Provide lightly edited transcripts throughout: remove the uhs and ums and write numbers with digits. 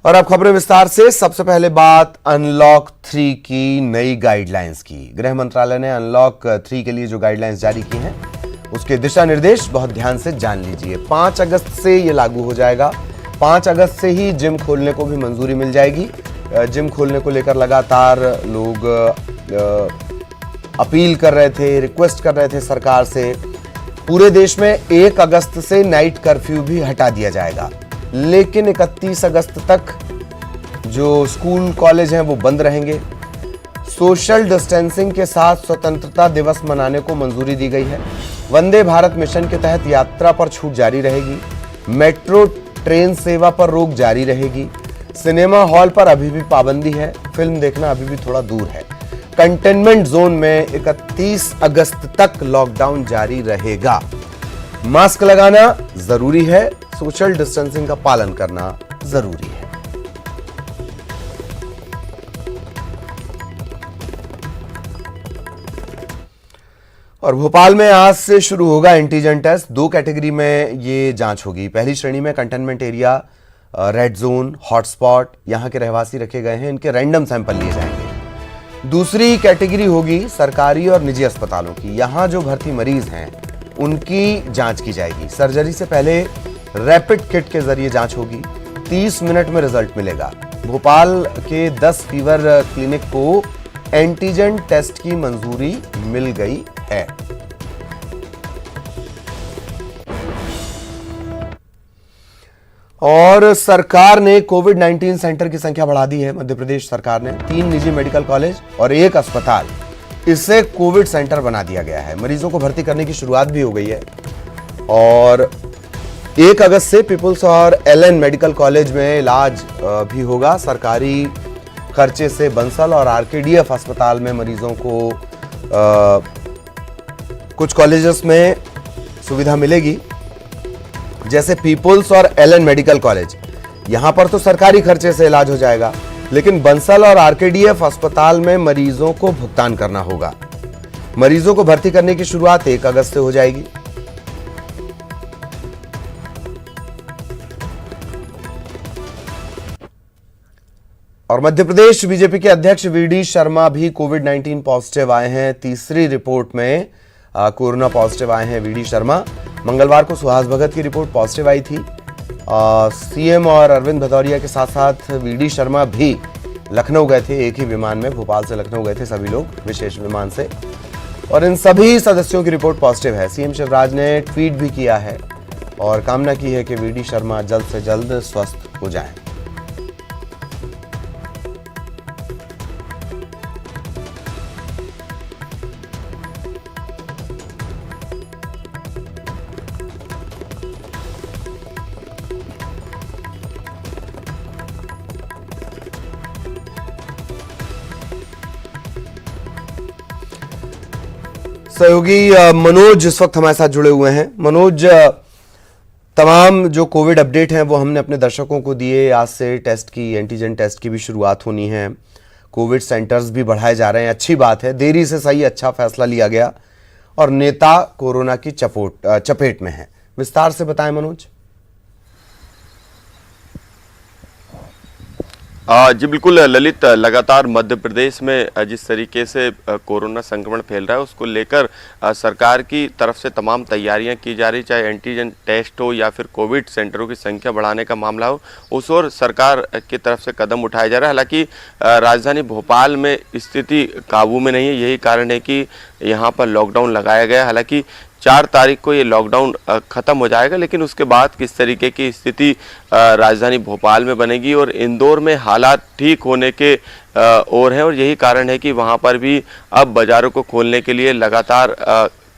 और अब खबरें विस्तार से। सबसे पहले बात अनलॉक 3 की नई गाइडलाइंस की। गृह मंत्रालय ने अनलॉक 3 के लिए जो गाइडलाइंस जारी की हैं उसके दिशा निर्देश बहुत ध्यान से जान लीजिए। 5 अगस्त से ये लागू हो जाएगा। 5 अगस्त से ही जिम खोलने को भी मंजूरी मिल जाएगी। जिम खोलने को लेकर लगातार लोग अपील कर रहे थे, रिक्वेस्ट कर रहे थे सरकार से। पूरे देश में 1 अगस्त से नाइट कर्फ्यू भी हटा दिया जाएगा, लेकिन 31 अगस्त तक जो स्कूल कॉलेज हैं वो बंद रहेंगे। सोशल डिस्टेंसिंग के साथ स्वतंत्रता दिवस मनाने को मंजूरी दी गई है। वंदे भारत मिशन के तहत यात्रा पर छूट जारी रहेगी। मेट्रो ट्रेन सेवा पर रोक जारी रहेगी। सिनेमा हॉल पर अभी भी पाबंदी है। फिल्म देखना अभी भी थोड़ा दूर है। कंटेनमेंट जोन में 31 अगस्त तक लॉकडाउन जारी रहेगा। मास्क लगाना जरूरी है। सोशल डिस्टेंसिंग का पालन करना जरूरी है। और भोपाल में आज से शुरू होगा एंटीजन टेस्ट। 2 कैटेगरी में ये जांच होगी। पहली श्रेणी में containment area, red zone, hotspot, यहां के रहवासी रखे गए हैं, इनके रैंडम सैंपल लिए जाएंगे। दूसरी कैटेगरी होगी सरकारी और निजी अस्पतालों की। यहां जो भर्ती मरीज हैं उनकी जांच की जाएगी। सर्जरी से पहले रैपिड किट के जरिए जांच होगी। 30 मिनट में रिजल्ट मिलेगा। भोपाल के 10 फीवर क्लिनिक को एंटीजन टेस्ट की मंजूरी मिल गई है। और सरकार ने कोविड-19 सेंटर की संख्या बढ़ा दी है। मध्य प्रदेश सरकार ने 3 निजी मेडिकल कॉलेज और 1 अस्पताल, इसे कोविड सेंटर बना दिया गया है। मरीजों को भर्ती करने की शुरुआत भी हो गई है। और 1 अगस्त से पीपुल्स और एलएन मेडिकल कॉलेज में इलाज भी होगा। सरकारी खर्चे से बंसल और आरकेडीएफ अस्पताल में मरीजों को कुछ कॉलेजेस में सुविधा मिलेगी, जैसे पीपुल्स और एलएन मेडिकल कॉलेज। यहां पर तो सरकारी खर्चे से इलाज हो जाएगा, लेकिन बंसल और आरकेडीएफ अस्पताल में मरीजों को भुगतान करना होगा। मरीजों को भर्ती करने की शुरुआत 1 अगस्त से हो जाएगी। और मध्य प्रदेश बीजेपी के अध्यक्ष वीडी शर्मा भी कोविड-19 पॉजिटिव आए हैं। तीसरी रिपोर्ट में कोरोना पॉजिटिव आए हैं वीडी शर्मा। मंगलवार को सुहास भगत की रिपोर्ट पॉजिटिव आई थी। सीएम और अरविंद भदौरिया के साथ साथ वीडी शर्मा भी लखनऊ गए थे। एक ही विमान में भोपाल से लखनऊ गए थे सभी लोग, विशेष विमान से। और इन सभी सदस्यों की रिपोर्ट पॉजिटिव है। सीएम शिवराज ने ट्वीट भी किया है और कामना की है कि वीडी शर्मा जल्द से जल्द स्वस्थ हो जाएं। सहयोगी मनोज इस वक्त हमारे साथ जुड़े हुए हैं। मनोज, तमाम जो कोविड अपडेट हैं वो हमने अपने दर्शकों को दिए। आज से टेस्ट की, एंटीजन टेस्ट की भी शुरुआत होनी है। कोविड सेंटर्स भी बढ़ाए जा रहे हैं, अच्छी बात है। देरी से सही, अच्छा फैसला लिया गया और नेता कोरोना की चपेट में है। विस्तार से बताएं मनोज। जी बिल्कुल ललित, लगातार मध्य प्रदेश में जिस तरीके से कोरोना संक्रमण फैल रहा है उसको लेकर सरकार की तरफ से तमाम तैयारियां की जा रही, चाहे एंटीजन टेस्ट हो या फिर कोविड सेंटरों की संख्या बढ़ाने का मामला हो, उस ओर सरकार की तरफ से कदम उठाया जा रहा है। हालांकि राजधानी भोपाल में स्थिति काबू में नहीं है, यही कारण है कि यहाँ पर लॉकडाउन लगाया गया। हालांकि 4 तारीख को ये लॉकडाउन ख़त्म हो जाएगा, लेकिन उसके बाद किस तरीके की स्थिति राजधानी भोपाल में बनेगी और इंदौर में हालात ठीक होने के ओर है। और यही कारण है कि वहाँ पर भी अब बाज़ारों को खोलने के लिए लगातार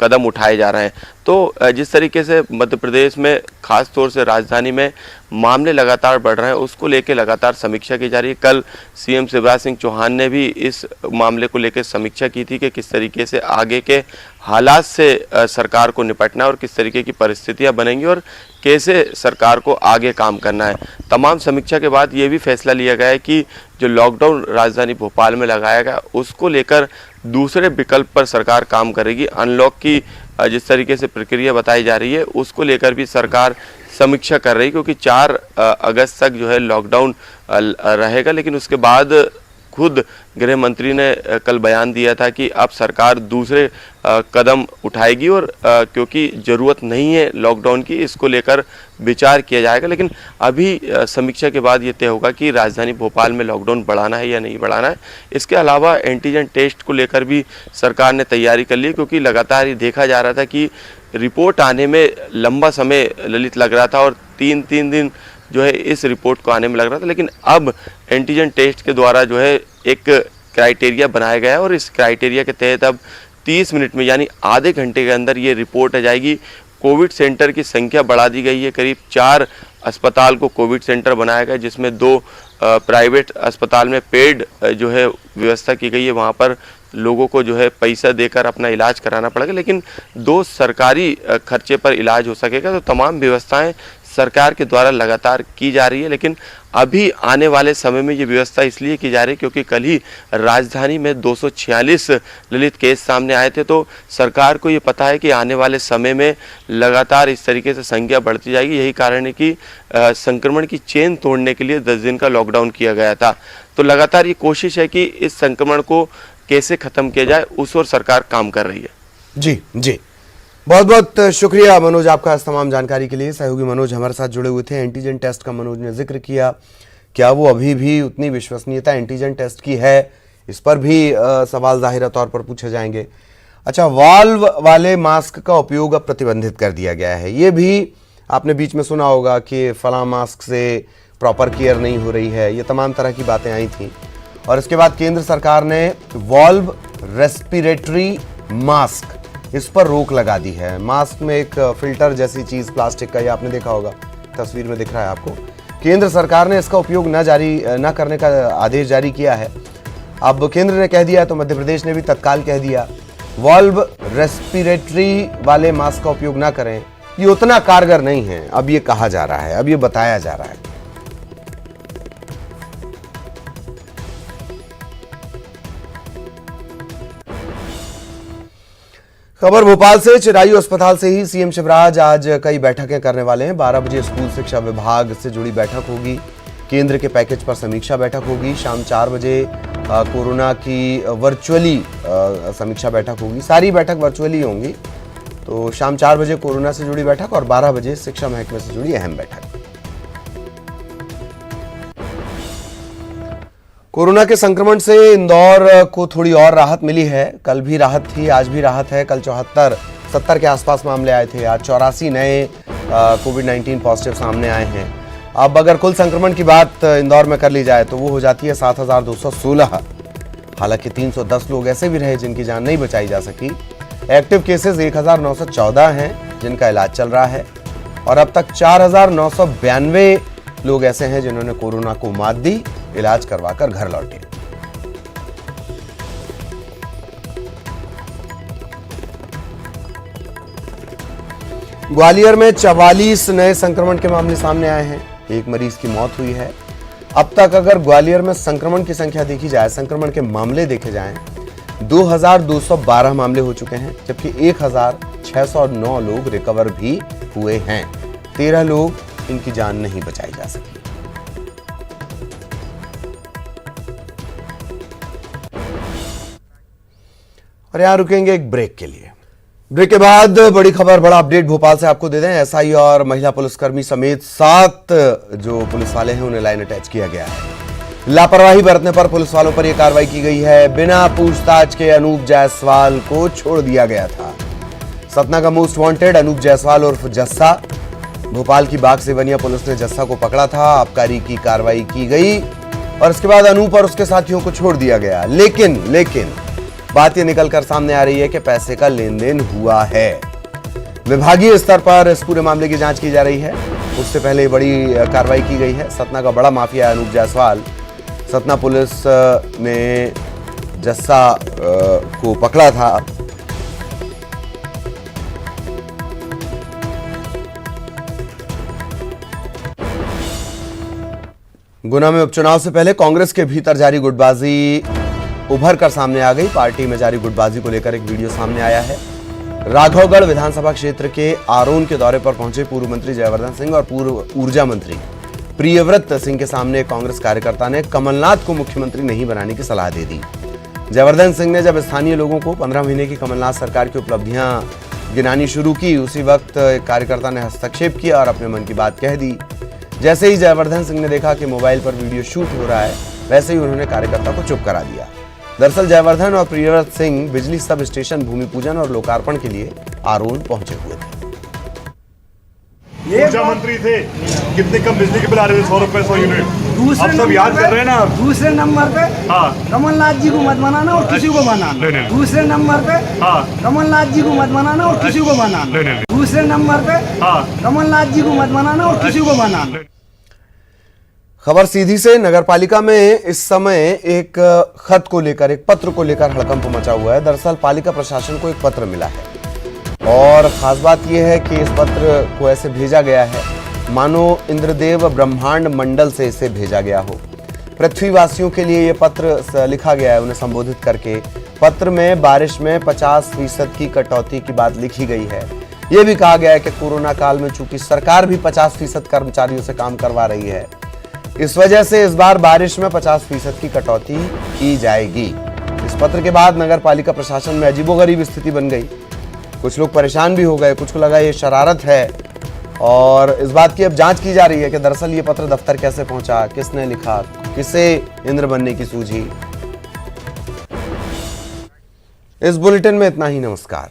कदम उठाए जा रहे हैं। तो जिस तरीके से मध्य प्रदेश में खास तौर से राजधानी में मामले लगातार बढ़ रहे हैं, उसको लेकर लगातार समीक्षा की जा रही है। कल सीएम शिवराज सिंह चौहान ने भी इस मामले को लेकर समीक्षा की थी कि किस तरीके से आगे के हालात से सरकार को निपटना है और किस तरीके की परिस्थितियां बनेंगी और कैसे सरकार को आगे काम करना है। तमाम समीक्षा के बाद ये भी फैसला लिया गया है कि जो लॉकडाउन राजधानी भोपाल में लगाया गया उसको लेकर दूसरे विकल्प पर सरकार काम करेगी। अनलॉक की जिस तरीके से प्रक्रिया बताई जा रही है उसको लेकर भी सरकार समीक्षा कर रही, क्योंकि 4 अगस्त तक जो है लॉकडाउन रहेगा। लेकिन उसके बाद खुद गृह मंत्री ने कल बयान दिया था कि अब सरकार दूसरे कदम उठाएगी और क्योंकि ज़रूरत नहीं है लॉकडाउन की, इसको लेकर विचार किया जाएगा। लेकिन अभी समीक्षा के बाद ये तय होगा कि राजधानी भोपाल में लॉकडाउन बढ़ाना है या नहीं बढ़ाना है। इसके अलावा एंटीजन टेस्ट को लेकर भी सरकार ने तैयारी कर ली, क्योंकि लगातार ये देखा जा रहा था कि रिपोर्ट आने में लंबा समय ललित लग रहा था और तीन दिन जो है इस रिपोर्ट को आने में लग रहा था। लेकिन अब एंटीजन टेस्ट के द्वारा जो है एक क्राइटेरिया बनाया गया है और इस क्राइटेरिया के तहत अब 30 मिनट में यानी आधे घंटे के अंदर ये रिपोर्ट आ जाएगी। कोविड सेंटर की संख्या बढ़ा दी गई है, करीब 4 अस्पताल को कोविड सेंटर बनाया गया, जिसमें 2 प्राइवेट अस्पताल में पेड जो है व्यवस्था की गई है। वहाँ पर लोगों को जो है पैसा देकर अपना इलाज कराना पड़ेगा, लेकिन 2 सरकारी खर्चे पर इलाज हो सकेगा। तो तमाम व्यवस्थाएं सरकार के द्वारा लगातार की जा रही है। लेकिन अभी आने वाले समय में ये व्यवस्था इसलिए की जा रही है क्योंकि कल ही राजधानी में 246 ललित केस सामने आए थे। तो सरकार को ये पता है कि आने वाले समय में लगातार इस तरीके से संख्या बढ़ती जाएगी। यही कारण है कि संक्रमण की चेन तोड़ने के लिए 10 दिन का लॉकडाउन किया गया था। तो लगातार ये कोशिश है कि इस संक्रमण को कैसे खत्म किया जाए, उस ओर सरकार काम कर रही है। जी बहुत बहुत शुक्रिया मनोज आपका इस तमाम जानकारी के लिए। सहयोगी मनोज हमारे साथ जुड़े हुए थे। एंटीजन टेस्ट का मनोज ने जिक्र किया, क्या वो अभी भी उतनी विश्वसनीयता एंटीजन टेस्ट की है, इस पर भी सवाल जाहिर तौर पर पूछे जाएंगे। अच्छा, वाल्व वाले मास्क का उपयोग अब प्रतिबंधित कर दिया गया है। ये भी आपने बीच में सुना होगा कि फला मास्क से प्रॉपर केयर नहीं हो रही है, ये तमाम तरह की बातें आई थी। और इसके बाद केंद्र सरकार ने वॉल्व रेस्पिरेटरी मास्क, इस पर रोक लगा दी है। मास्क में एक फिल्टर जैसी चीज प्लास्टिक का, ये आपने देखा होगा, तस्वीर में दिख रहा है आपको। केंद्र सरकार ने इसका उपयोग न करने का आदेश जारी किया है। अब केंद्र ने कह दिया तो मध्य प्रदेश ने भी तत्काल कह दिया, वॉल्व रेस्पिरेटरी वाले मास्क का उपयोग ना करें, ये उतना कारगर नहीं है। अब ये कहा जा रहा है, अब ये बताया जा रहा है। खबर भोपाल से, चिरायू अस्पताल से ही सीएम शिवराज आज कई बैठकें करने वाले हैं। 12 बजे स्कूल शिक्षा विभाग से जुड़ी बैठक होगी, केंद्र के पैकेज पर समीक्षा बैठक होगी। शाम 4 बजे कोरोना की वर्चुअली समीक्षा बैठक होगी। सारी बैठक वर्चुअली होंगी। तो शाम 4 बजे कोरोना से जुड़ी बैठक और 12 बजे शिक्षा महकमे से जुड़ी अहम बैठक। कोरोना के संक्रमण से इंदौर को थोड़ी और राहत मिली है। कल भी राहत थी, आज भी राहत है। कल 70 के आसपास मामले आए थे, आज 84 नए कोविड-19 पॉजिटिव सामने आए हैं। अब अगर कुल संक्रमण की बात इंदौर में कर ली जाए तो वो हो जाती है 7216। हालांकि 310 लोग ऐसे भी रहे जिनकी जान नहीं बचाई जा सकी। एक्टिव केसेस 1914 हैं जिनका इलाज चल रहा है और अब तक 4992 लोग ऐसे हैं जिन्होंने कोरोना को मात दी, इलाज करवाकर घर लौटे। ग्वालियर में 44 नए संक्रमण के मामले सामने आए हैं। एक मरीज की मौत हुई है। अब तक अगर ग्वालियर में संक्रमण की संख्या देखी जाए, संक्रमण के मामले देखे जाएं, 2212 मामले हो चुके हैं, जबकि 1609 लोग रिकवर भी हुए हैं। 13 लोग इनकी जान नहीं बचाई जा सकी। और यहां रुकेंगे एक ब्रेक के लिए। ब्रेक के बाद बड़ी खबर, बड़ा अपडेट भोपाल से आपको दे दें। एसआई और महिला पुलिसकर्मी समेत 7 जो पुलिस वाले हैं उन्हें लाइन अटैच किया गया है। लापरवाही बरतने पर पुलिस वालों पर यह कार्रवाई की गई है। बिना पूछताछ के अनूप जायसवाल को छोड़ दिया गया था। सतना का मोस्ट वांटेड अनूप जायसवाल उर्फ जस्सा, भोपाल की बाग सेवनिया पुलिस ने जस्सा को पकड़ा था। आबकारी की कार्रवाई की गई और इसके बाद अनूप और उसके साथियों को छोड़ दिया गया। लेकिन बात यह निकलकर सामने आ रही है कि पैसे का लेन देन हुआ है। विभागीय स्तर पर इस पूरे मामले की जांच की जा रही है। उससे पहले बड़ी कार्रवाई की गई है। सतना का बड़ा माफिया अनूप जायसवाल, सतना पुलिस ने जस्सा को पकड़ा था। गुना में उपचुनाव से पहले कांग्रेस के भीतर जारी गुटबाजी उभर कर सामने आ गई। पार्टी में जारी गुटबाजी को लेकर एक वीडियो सामने आया है। राघवगढ़ विधानसभा क्षेत्र के आरोन के दौरे पर पहुंचे पूर्व मंत्री जयवर्धन सिंह और पूर्व ऊर्जा मंत्री प्रियव्रत सिंह के सामने कांग्रेस कार्यकर्ता ने कमलनाथ को मुख्यमंत्री नहीं बनाने की सलाह दे दी। जयवर्धन सिंह ने जब स्थानीय लोगों को 15 महीने की कमलनाथ सरकार की उपलब्धियां गिनानी शुरू की, उसी वक्त एक कार्यकर्ता ने हस्तक्षेप किया और अपने मन की बात कह दी। जैसे ही जयवर्धन सिंह ने देखा कि मोबाइल पर वीडियो शूट हो रहा है, वैसे ही उन्होंने कार्यकर्ता को चुप करा दिया। दरअसल जयवर्धन और प्रियव्रत सिंह बिजली सब स्टेशन भूमि पूजन और लोकार्पण के लिए आरोन पहुंचे हुए थे। ऊर्जा मंत्री थे, कितने कम बिजली के बिल आ रहे थे, 100 रुपए 100 यूनिट। आप सब याद कर रहे हैं ना। दूसरे नंबर पे कमलनाथ जी को मत बनाना और किसी को बनाना। दूसरे नंबर पे कमलनाथ जी को मत बनाना और किसी को बनाना। दूसरे नंबर पे कमलनाथ जी को मत बनाना और किसी को बनाना। खबर सीधी से नगरपालिका में इस समय एक खत को लेकर, एक पत्र को लेकर हड़कंप मचा हुआ है। दरअसल पालिका प्रशासन को एक पत्र मिला है और खास बात यह है कि इस पत्र को ऐसे भेजा गया है मानो इंद्रदेव ब्रह्मांड मंडल से इसे भेजा गया हो। पृथ्वीवासियों के लिए यह पत्र लिखा गया है, उन्हें संबोधित करके। पत्र में बारिश में 50% की कटौती की बात लिखी गई है। यह भी कहा गया है कि कोरोना काल में चूंकि सरकार भी 50% कर्मचारियों से काम करवा रही है, इस वजह से इस बार बारिश में 50% की कटौती की जाएगी। इस पत्र के बाद नगर पालिका प्रशासन में अजीबोगरीब स्थिति बन गई। कुछ लोग परेशान भी हो गए, कुछ को लगा ये शरारत है और इस बात की अब जांच की जा रही है कि दरअसल ये पत्र दफ्तर कैसे पहुंचा, किसने लिखा, किसे इंद्र बनने की सूझी। इस बुलेटिन में इतना ही। नमस्कार।